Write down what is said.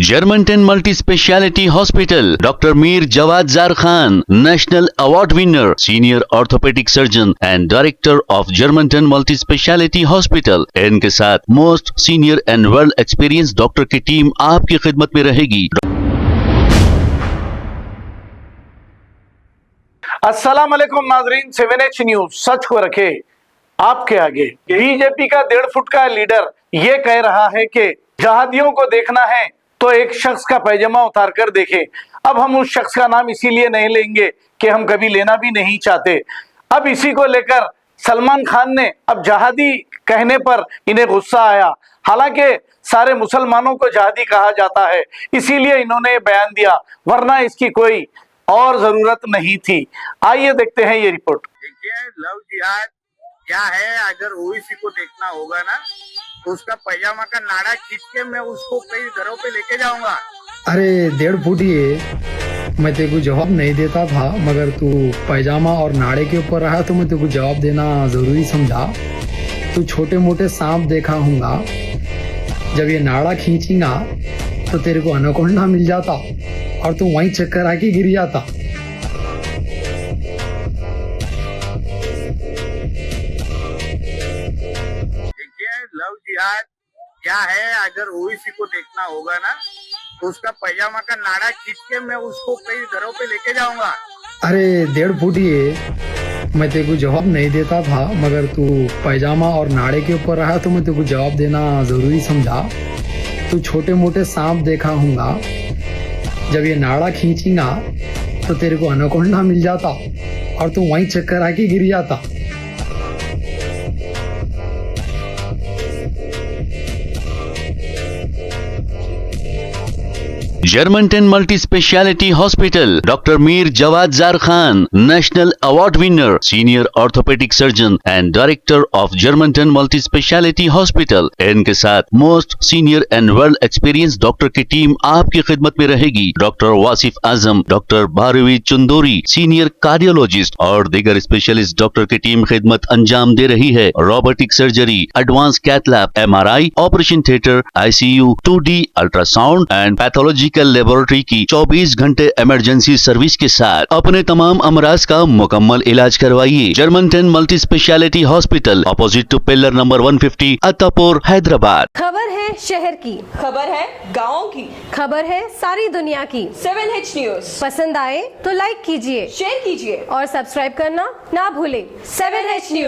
Germanton multi speciality hospital, doctor Mir Jawad Zar Khan, national award winner, senior orthopaedic surgeon and director of Germanton multi speciality hospital. इनके साथ most senior and world experience doctor की team आपकी खिदमत में रहेगी। अस्सलाम वालेकुम नाजरीन, 7H न्यूज सच को रखे आपके आगे। बीजेपी का 1.5 फुट का लीडर ये कह रहा है कि जहादियों को देखना है तो एक शख्स का पैजामा उतार कर देखें। अब हम उस शख्स का नाम इसीलिए नहीं लेंगे कि हम कभी लेना भी नहीं चाहते। अब इसी को लेकर सलमान खान ने अब जहादी कहने पर इन्हें गुस्सा आया। हालांकि सारे मुसलमानों को जहादी कहा जाता है, इसीलिए इन्होंने ये बयान दिया, वरना इसकी कोई और जरूरत नहीं थी। आइए देखते हैं ये रिपोर्ट। देखिए, लव जिहाद क्या है, अगर ओवैसी को देखना होगा ना तो उसका पैजामा का नाड़ा खींच के मैं उसको कई घरों पे लेके जाऊंगा। अरे 1.5 फुट ये मैं तेरे को जवाब नहीं देता था, मगर तू पैजामा और नाड़े के ऊपर रहा तो मैं तेरे को जवाब देना जरूरी समझा। तू छोटे मोटे सांप देखा होगा, जब ये नाड़ा खींचेगा तो तेरे को अनाकोंडा मिल जाता और तू वहीं चक्कर आके गिर जाता। देखिए, लव जिहाद क्या है, अगर ओवैसी को देखना होगा ना तो उसका पैजामा का नाड़ा खींच के मैं उसको कई घरों पे लेके जाऊंगा। अरे 1.5 फुट ये मैं तेरे को जवाब नहीं देता था, मगर तू पैजामा और नाड़े के ऊपर रहा तो मैं तेरे को जवाब देना जरूरी समझा। तू छोटे मोटे सांप देखा होगा, जब ये नाड़ा खींचेगा तो तेरे को अनाकोंडा मिल जाता और तू वहीं चक्कर आके गिर जाता। Germanten multi speciality hospital, doctor Mir Jawad Zar Khan, national award winner, senior orthopaedic surgeon and director of Germanton multi speciality hospital. इनके साथ most senior and world experience doctor की टीम आपकी खिदमत में रहेगी। Doctor Wasif Azam, doctor Bharvi Chandori, senior cardiologist और दीगर स्पेशलिस्ट डॉक्टर की टीम खिदमत अंजाम दे रही है। Robotic surgery, advance cath lab, MRI, operation theatre, ICU, 2D ultrasound and pathological laboratory की 24 घंटे इमरजेंसी सर्विस के साथ अपने तमाम अमराज का मुकम्मल इलाज करवाइए। Germanten multi speciality hospital, opposite to pillar number 150, Attapur, Hyderabad. खबर है शहर की, खबर है गाँव की, खबर है सारी दुनिया की। 7H न्यूज पसंद आए तो लाइक कीजिए, शेयर कीजिए और सब्सक्राइब करना ना भूलें। 7H news.